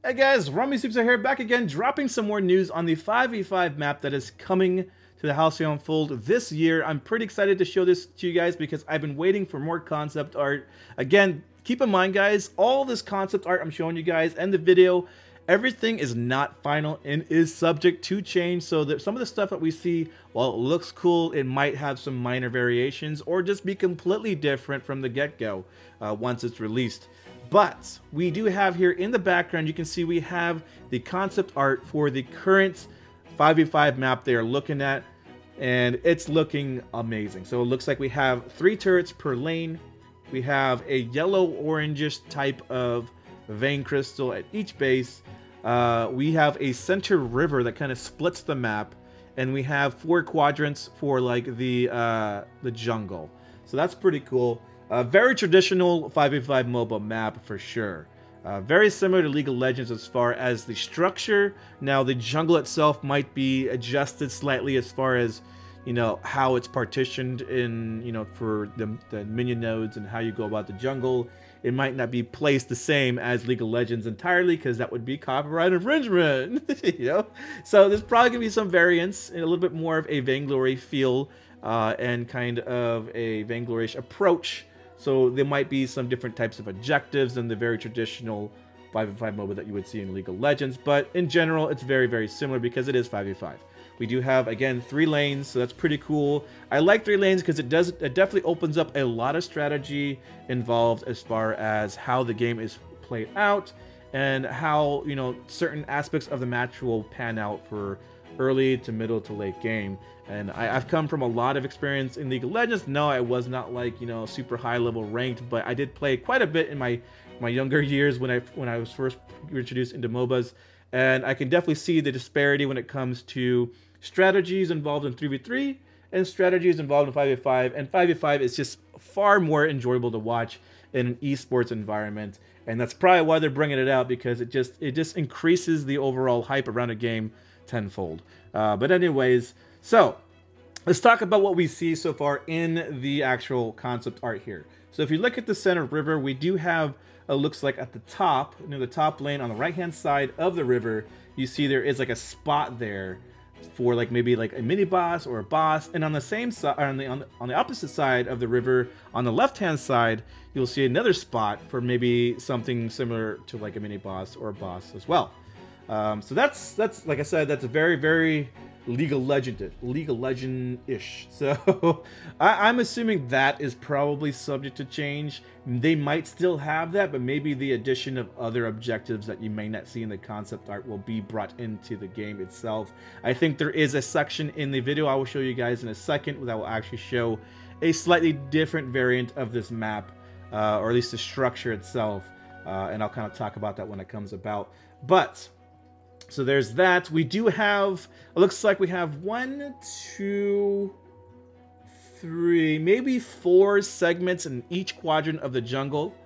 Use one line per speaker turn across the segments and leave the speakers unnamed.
Hey guys, Rumblysuperset here, back again, dropping some more news on the 5v5 map that is coming to the Halcyon Unfold this year. I'm pretty excited to show this to you guys because I've been waiting for more concept art. Again, keep in mind guys, all this concept art I'm showing you guys and the video, everything is not final and is subject to change. So that some of the stuff that we see, while it looks cool, it might have some minor variations or just be completely different from the get-go once it's released. But we do have here in the background, you can see we have the concept art for the current 5v5 map they are looking at, and it's looking amazing. So it looks like we have 3 turrets per lane. We have a yellow-orangish type of vein crystal at each base. We have a center river that kind of splits the map, and we have 4 quadrants for like the jungle. So that's pretty cool. Very traditional 5v5 mobile map for sure. Very similar to League of Legends as far as the structure. Now the jungle itself might be adjusted slightly as far as, you know, how it's partitioned in, you know, for the minion nodes and how you go about the jungle. It might not be placed the same as League of Legends entirely because that would be copyright infringement, you know? So there's probably gonna be some variance and a little bit more of a Vainglory feel and kind of a Vainglory-ish approach. So there might be some different types of objectives than the very traditional 5v5 MOBA that you would see in League of Legends. But in general, it's very, very similar because it is 5v5. We do have, again, 3 lanes, so that's pretty cool. I like 3 lanes because it definitely opens up a lot of strategy involved as far as how the game is played out and how, you know, certain aspects of the match will pan out for early to middle to late game. And I've come from a lot of experience in League of Legends. No, I was not like, you know, super high level ranked, but I did play quite a bit in my younger years when I was first introduced into MOBAs. And I can definitely see the disparity when it comes to strategies involved in 3v3 and strategies involved in 5v5. And 5v5 is just far more enjoyable to watch in an esports environment. And that's probably why they're bringing it out, because it just increases the overall hype around a game tenfold. But anyways, so let's talk about what we see so far in the actual concept art here. So if you look at the center river, we do have, looks like at the top, near the top lane on the right hand side of the river, you see there is like a spot there for like maybe like a mini boss or a boss. And on the same side, on the opposite side of the river, on the left hand side, you'll see another spot for maybe something similar to like a mini boss or a boss as well. So that's like I said, that's a very, very League of Legend-ish. So I'm assuming that is probably subject to change. They might still have that, but maybe the addition of other objectives that you may not see in the concept art will be brought into the game itself. I think there is a section in the video I will show you guys in a second that will actually show a slightly different variant of this map, or at least the structure itself. And I'll kind of talk about that when it comes about. But so there's that. We do have, it looks like we have 1, 2, 3, maybe 4 segments in each quadrant of the jungle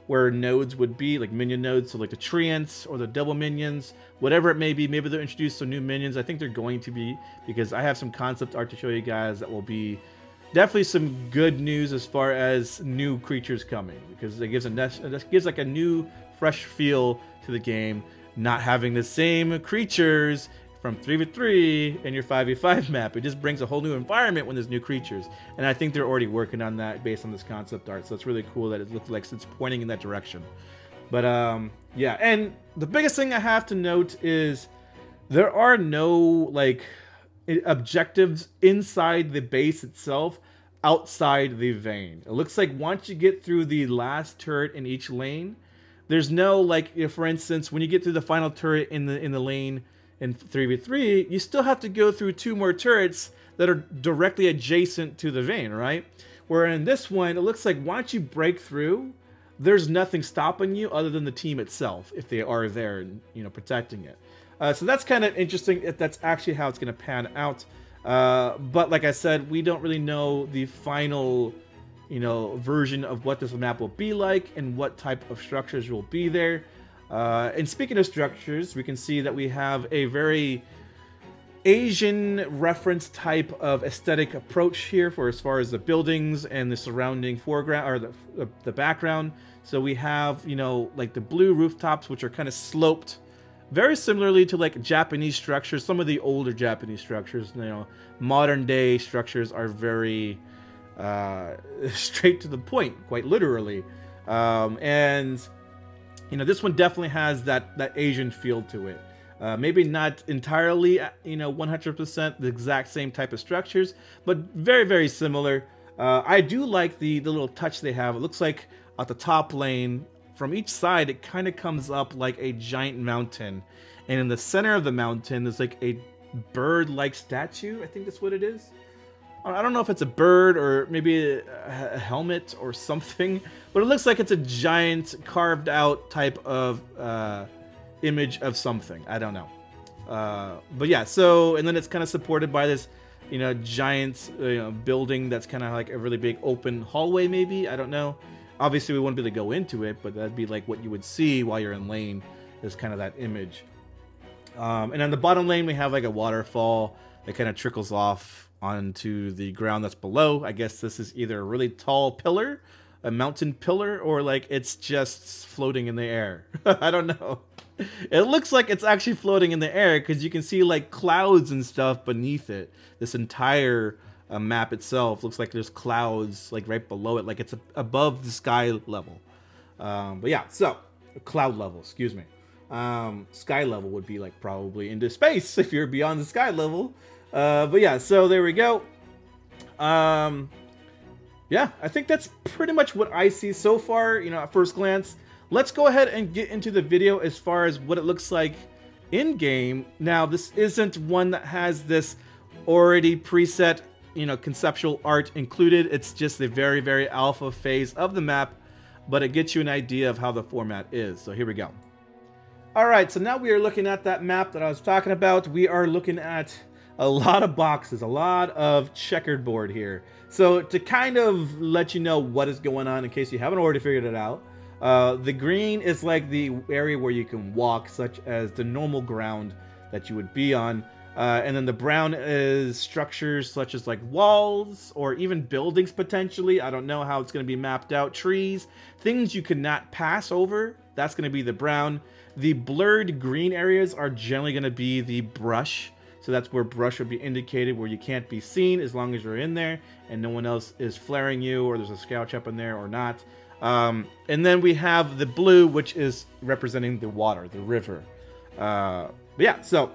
where nodes would be, like minion nodes, so like the treants or the double minions, whatever it may be. Maybe they'll introduce some new minions. I think they're going to be, because I have some concept art to show you guys that will be definitely some good news as far as new creatures coming, because it gives like a new, fresh feel to the game. Not having the same creatures from 3v3 in your 5v5 map. It just brings a whole new environment when there's new creatures. And I think they're already working on that based on this concept art. So it's really cool that it looks like it's pointing in that direction. But yeah, and the biggest thing I have to note is there are no like objectives inside the base itself outside the vein. It looks like once you get through the last turret in each lane, there's no, like, if, for instance, when you get through the final turret in the lane in 3v3, you still have to go through 2 more turrets that are directly adjacent to the vein, right? Where in this one, it looks like once you break through, there's nothing stopping you other than the team itself, if they are there and, you know, protecting it. So that's kind of interesting if that's actually how it's going to pan out. But like I said, we don't really know the final, you know, version of what this map will be like and what type of structures will be there. And speaking of structures, we can see that we have a very Asian reference type of aesthetic approach here for as far as the buildings and the surrounding foreground, or the background. So we have, you know, like the blue rooftops, which are kind of sloped very similarly to like Japanese structures, some of the older Japanese structures. You know, modern day structures are very straight to the point, quite literally. And you know, this one definitely has that Asian feel to it. Maybe not entirely, you know, 100% the exact same type of structures, but very, very similar. I do like the little touch they have. It looks like at the top lane, from each side, it kind of comes up like a giant mountain. And in the center of the mountain, there's like a bird-like statue. I think that's what it is. I don't know if it's a bird or maybe a helmet or something, but it looks like it's a giant carved out type of image of something. I don't know. But yeah, so, and then it's kind of supported by this, you know, giant building that's kind of like a really big open hallway maybe. I don't know. Obviously, we wouldn't be able to go into it, but that'd be like what you would see while you're in lane, is kind of that image. And on the bottom lane, we have like a waterfall that kind of trickles off onto the ground that's below. I guess this is either a really tall pillar, a mountain pillar, or like it's just floating in the air. I don't know. It looks like it's actually floating in the air because you can see like clouds and stuff beneath it. This entire map itself looks like there's clouds like right below it, like it's above the sky level. But yeah, so cloud level, excuse me. Sky level would be like probably into space if you're beyond the sky level. But yeah, so there we go. Yeah, I think that's pretty much what I see so far, you know, at first glance. Let's go ahead and get into the video as far as what it looks like in game. Now, this isn't one that has this already preset, you know, conceptual art included. It's just the very, very alpha phase of the map, but it gets you an idea of how the format is. So here we go. All right, so now we are looking at that map that I was talking about. We are looking at a lot of boxes, a lot of checkered board here. So to kind of let you know what is going on in case you haven't already figured it out, the green is like the area where you can walk, such as the normal ground that you would be on. And then the brown is structures such as like walls or even buildings potentially. I don't know how it's going to be mapped out. Trees, things you cannot pass over. That's going to be the brown. The blurred green areas are generally going to be the brush. So that's where brush would be indicated, where you can't be seen as long as you're in there and no one else is flaring you, or there's a scout up in there or not. And then we have the blue, which is representing the water, the river. But yeah, so,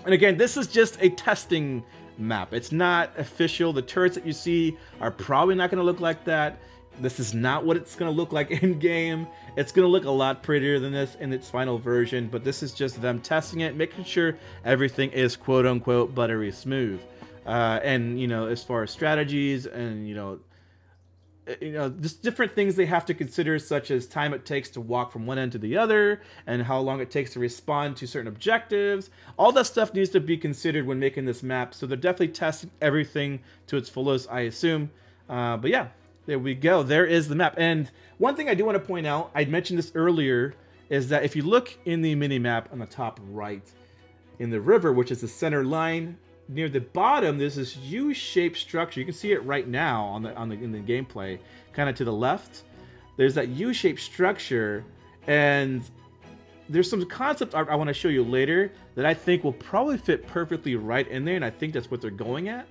and again, this is just a testing map. It's not official. The turrets that you see are probably not going to look like that. This is not what it's going to look like in game. It's going to look a lot prettier than this in its final version, but this is just them testing it, making sure everything is quote unquote buttery smooth. And, you know, as far as strategies and, you know, just different things they have to consider, such as time it takes to walk from one end to the other and how long it takes to respond to certain objectives. All that stuff needs to be considered when making this map. So they're definitely testing everything to its fullest, I assume. But yeah, there we go. There is the map. And one thing I do want to point out, I mentioned this earlier, is that if you look in the mini map on the top right, in the river, which is the center line, near the bottom, there's this U-shaped structure. You can see it right now in the gameplay, kind of to the left. There's that U-shaped structure, and there's some concept art I want to show you later that I think will probably fit perfectly right in there, and I think that's what they're going at.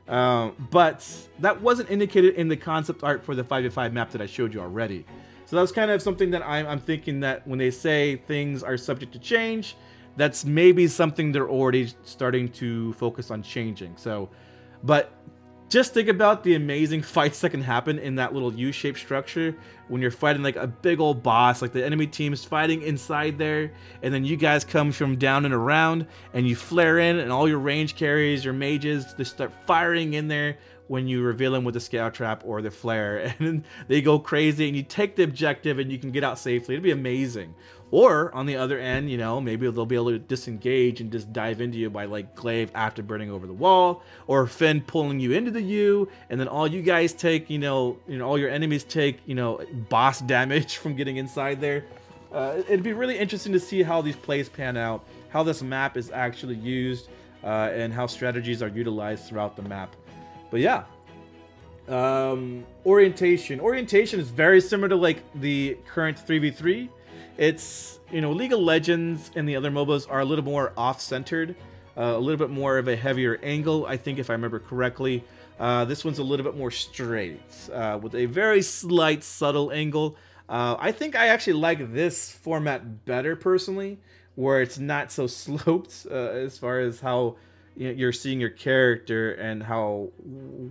But that wasn't indicated in the concept art for the 5v5 map that I showed you already. So that was kind of something that I'm thinking that when they say things are subject to change, that's maybe something they're already starting to focus on changing. So, but just think about the amazing fights that can happen in that little U-shaped structure when you're fighting like a big old boss, like the enemy team's fighting inside there, and then you guys come from down and around, and you flare in, and all your range carries, your mages, they start firing in there when you reveal them with the scout trap or the flare, and they go crazy, and you take the objective, and you can get out safely. It'd be amazing. Or, on the other end, you know, maybe they'll be able to disengage and just dive into you by, like, Glaive after burning over the wall, or Finn pulling you into the U, and then all you guys take, you know, all your enemies take, you know, boss damage from getting inside there. It'd be really interesting to see how these plays pan out, how this map is actually used, and how strategies are utilized throughout the map. But yeah. Orientation. Orientation is very similar to, like, the current 3v3. It's, you know, League of Legends and the other MOBAs are a little more off-centered, a little bit more of a heavier angle, I think, if I remember correctly. This one's a little bit more straight, with a very slight, subtle angle. I think I actually like this format better, personally, where it's not so sloped as far as how you're seeing your character and how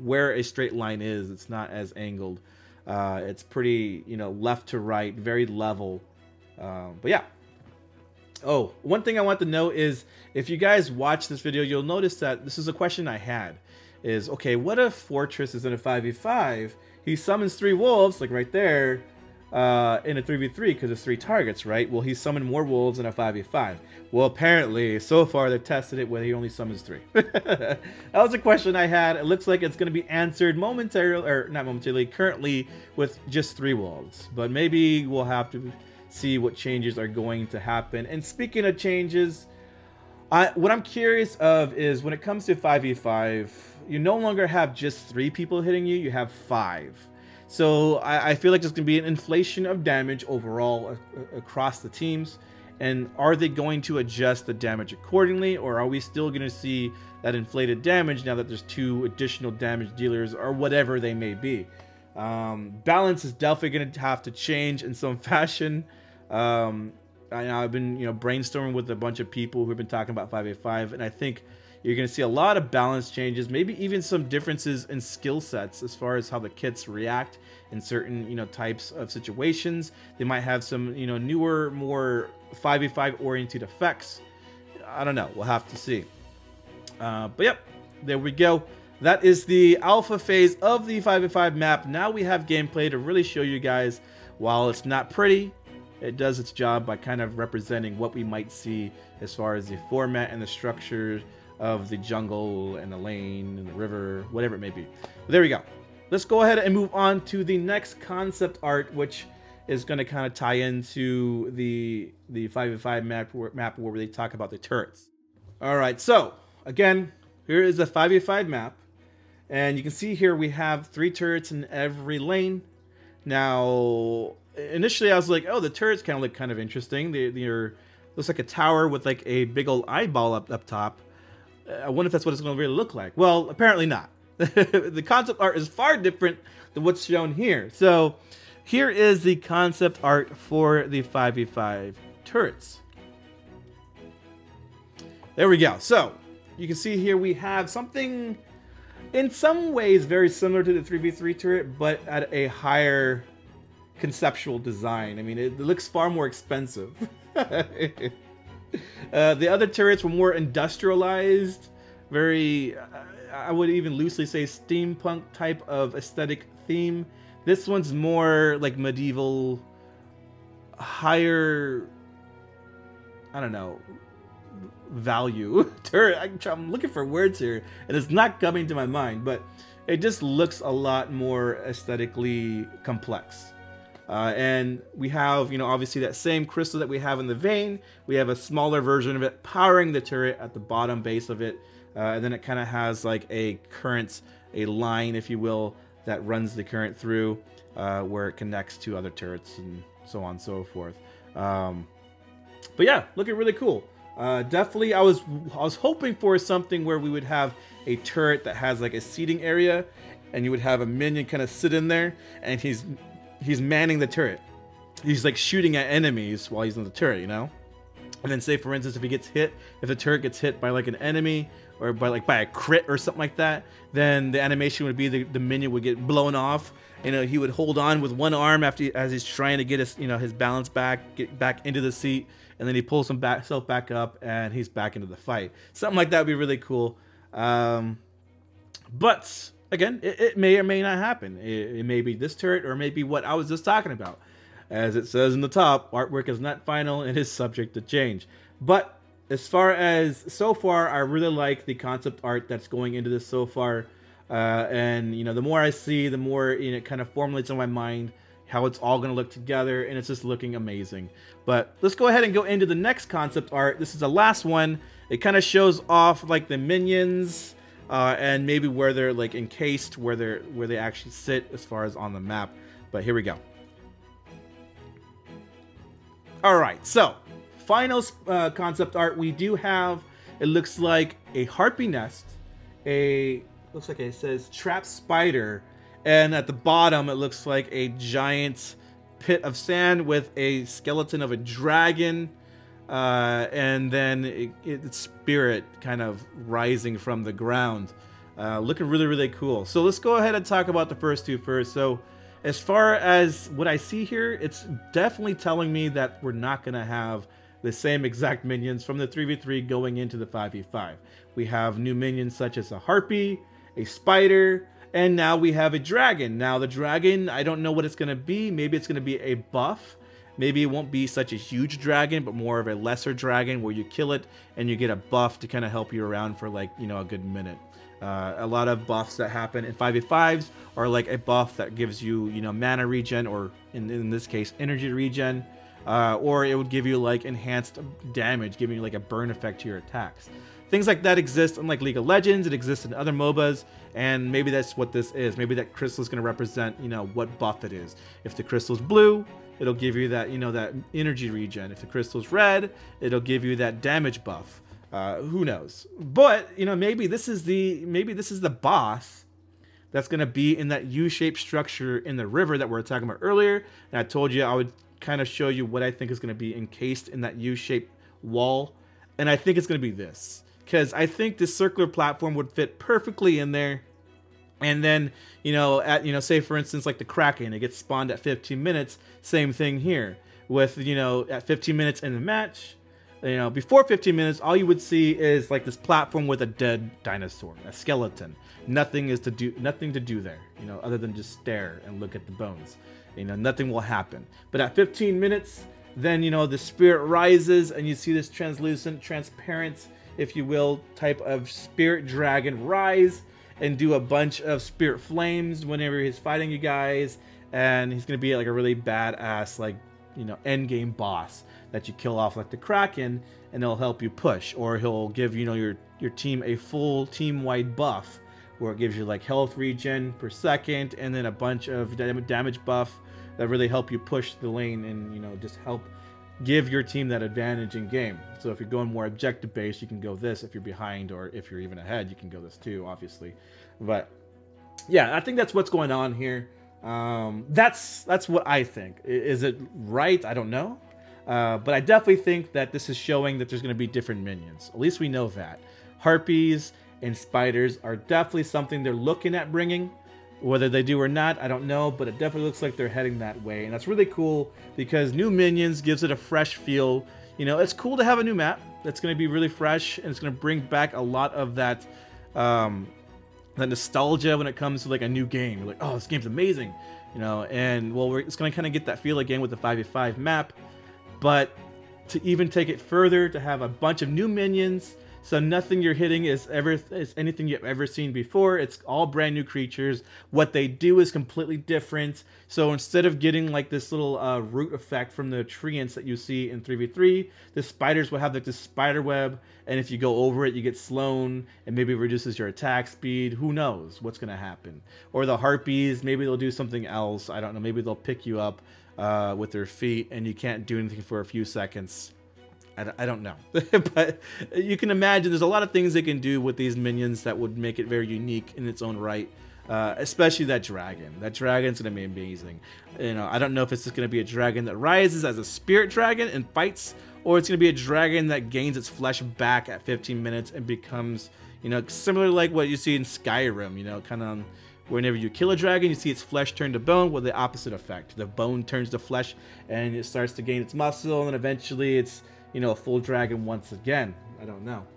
where a straight line is. It's not as angled. It's pretty, you know, left to right, very level. But yeah. Oh, one thing I want to note is if you guys watch this video, you'll notice that this is a question I had. Is, okay, what if Fortress is in a 5v5? He summons 3 wolves, like right there, in a 3v3 because it's 3 targets, right? Will he summon more wolves in a 5v5? Well, apparently, so far they've tested it where he only summons 3. That was a question I had. It looks like it's going to be answered momentarily, or not momentarily, currently with just 3 wolves. But maybe we'll have to see what changes are going to happen. And speaking of changes, what I'm curious of is when it comes to 5v5, you no longer have just 3 people hitting you, you have 5. So I feel like there's going to be an inflation of damage overall across the teams. And are they going to adjust the damage accordingly, or are we still going to see that inflated damage now that there's 2 additional damage dealers or whatever they may be? Balance is definitely going to have to change in some fashion. I've been, brainstorming with a bunch of people who've been talking about 5v5, and I think you're going to see a lot of balance changes, maybe even some differences in skill sets as far as how the kits react in certain, types of situations. They might have some, newer, more 5v5 oriented effects. I don't know. We'll have to see. But yep, there we go. That is the alpha phase of the 5v5 map. Now we have gameplay to really show you guys. While it's not pretty, it does its job by kind of representing what we might see as far as the format and the structure of the jungle and the lane and the river, whatever it may be. But there we go. Let's go ahead and move on to the next concept art, which is going to kind of tie into the 5v5 map where they talk about the turrets. All right, so again, here is the 5v5 map, and you can see here we have 3 turrets in every lane. Now, initially I was like, oh, the turrets kind of look kind of interesting. They're looks like a tower with like a big old eyeball up top. I wonder if that's what it's going to really look like. Well, apparently not. The concept art is far different than what's shown here. So here is the concept art for the 5v5 turrets. There we go. So you can see here we have something in some ways very similar to the 3v3 turret, but at a higher conceptual design. I mean, it looks far more expensive. The other turrets were more industrialized, very, I would even loosely say steampunk type of aesthetic theme. This one's more like medieval, higher, I don't know, value turret. I'm looking for words here, and it's not coming to my mind, but it just looks a lot more aesthetically complex. And we have, obviously that same crystal that we have in the vein. We have a smaller version of it powering the turret at the bottom base of it. And then it kind of has like a current, a line, if you will, that runs the current through where it connects to other turrets and so on and so forth. But yeah, looking really cool. Definitely, I was hoping for something where we would have a turret that has like a seating area, and you would have a minion kind of sit in there, and he's manning the turret. He's like shooting at enemies while he's in the turret, And then say, for instance, if the turret gets hit by like an enemy or by a crit or something like that, then the animation would be the minion would get blown off. He would hold on with one arm as he's trying to get his balance back, get back into the seat, and then he pulls himself back up and he's back into the fight. Something like that would be really cool. But again, it may or may not happen. It may be this turret, or it may be what I was just talking about. As it says in the top, artwork is not final and is subject to change. But as far as so far, I really like the concept art that's going into this so far. And the more I see, the more it kind of formulates in my mind how it's all going to look together, and it's just looking amazing. But let's go ahead and go into the next concept art. This is the last one. It kind of shows off like the minions. And maybe where they're like encased, where they actually sit as far as on the map. But here we go. All right, so final concept art. We do have, it looks like a harpy nest, looks like it says trap spider, and at the bottom it looks like a giant pit of sand with a skeleton of a dragon, and then its spirit kind of rising from the ground. Looking really, really cool. So let's go ahead and talk about the first two first. So as far as what I see here, it's definitely telling me that we're not going to have the same exact minions from the 3v3 going into the 5v5. We have new minions such as a harpy, a spider, and now we have a dragon. Now the dragon, I don't know what it's going to be. Maybe it's going to be a buff. Maybe it won't be such a huge dragon, but more of a lesser dragon where you kill it and you get a buff to kind of help you around for, like, you know, a good minute. A lot of buffs that happen in 5v5s are like a buff that gives you, you know, mana regen, or in this case, energy regen, or it would give you like enhanced damage, giving you like a burn effect to your attacks. Things like that exist in like League of Legends, it exists in other MOBAs, and maybe that's what this is. Maybe that crystal is going to represent, you know, what buff it is. If the crystal's blue, it'll give you that, you know, that energy regen. If the crystal's red, it'll give you that damage buff. Who knows? But, you know, maybe this is the boss that's going to be in that U-shaped structure in the river that we were talking about earlier. And I told you I would kind of show you what I think is going to be encased in that U-shaped wall. And I think it's going to be this, because I think this circular platform would fit perfectly in there. And then, you know, say for instance, like the Kraken, it gets spawned at 15 minutes. Same thing here with, you know, at 15 minutes in the match. You know, before 15 minutes, all you would see is like this platform with a dead dinosaur, a skeleton. Nothing to do there, you know, other than just stare and look at the bones. You know, nothing will happen. But at 15 minutes, then, you know, the spirit rises and you see this translucent, transparent, if you will, type of spirit dragon rise and do a bunch of spirit flames whenever he's fighting you guys. And he's going to be like a really badass, like, you know, end game boss that you kill off like the Kraken, and it'll help you push. Or he'll give, you know, your team a full team-wide buff where it gives you like health regen per second and then a bunch of damage buff that really help you push the lane and, you know, just help give your team that advantage in game. So if you're going more objective based, you can go this. If you're behind or if you're even ahead, you can go this too, obviously. But yeah, I think that's what's going on here. That's what I think. Is it right? I don't know. But I definitely think that this is showing that there's going to be different minions. At least we know that. Harpies and spiders are definitely something they're looking at bringing. Whether they do or not, I don't know, but it definitely looks like they're heading that way. And that's really cool because new minions gives it a fresh feel. You know, it's cool to have a new map that's going to be really fresh, and it's going to bring back a lot of that nostalgia when it comes to like a new game. You're like, oh, this game's amazing, you know. And well, it's going to kind of get that feel again with the 5v5 map. But to even take it further, to have a bunch of new minions, so nothing you're hitting is anything you've ever seen before. It's all brand new creatures. What they do is completely different. So instead of getting like this little root effect from the treants that you see in 3v3, the spiders will have like this spider web, and if you go over it, you get slown, and maybe it reduces your attack speed. Who knows what's going to happen? Or the harpies, maybe they'll do something else. I don't know. Maybe they'll pick you up with their feet, and you can't do anything for a few seconds. I don't know. But you can imagine there's a lot of things they can do with these minions that would make it very unique in its own right. Especially that dragon. That dragon's going to be amazing. You know, I don't know if it's just going to be a dragon that rises as a spirit dragon and fights, or it's going to be a dragon that gains its flesh back at 15 minutes and becomes, you know, similar like what you see in Skyrim, you know, kind of whenever you kill a dragon, you see its flesh turn to bone with the opposite effect. The bone turns to flesh and it starts to gain its muscle, and then eventually it's, you know, a full dragon once again. I don't know.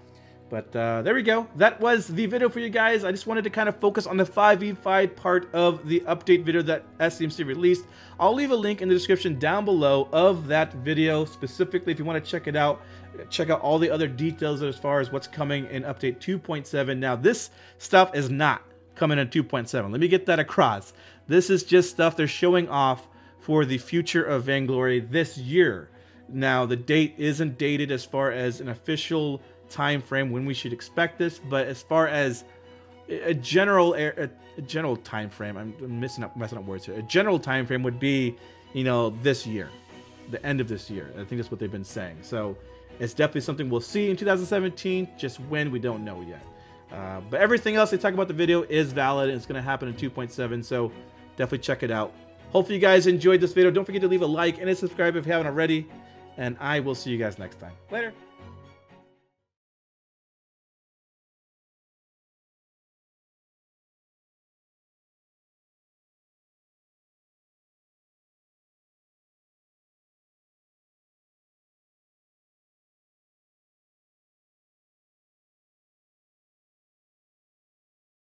But there we go. That was the video for you guys. I just wanted to kind of focus on the 5v5 part of the update video that SCMC released. I'll leave a link in the description down below of that video specifically if you want to check it out. Check out all the other details as far as what's coming in update 2.7. Now, this stuff is not coming in 2.7. Let me get that across. This is just stuff they're showing off for the future of Vainglory this year. Now, the date isn't dated as far as an official time frame when we should expect this, but as far as a general time frame, I'm messing up words here. A general time frame would be, you know, this year. the end of this year. I think that's what they've been saying. So it's definitely something we'll see in 2017. Just when, we don't know yet. But everything else they talk about the video is valid, and it's going to happen in 2.7. So definitely check it out. Hopefully you guys enjoyed this video. Don't forget to leave a like and a subscribe if you haven't already. And I will see you guys next time. Later.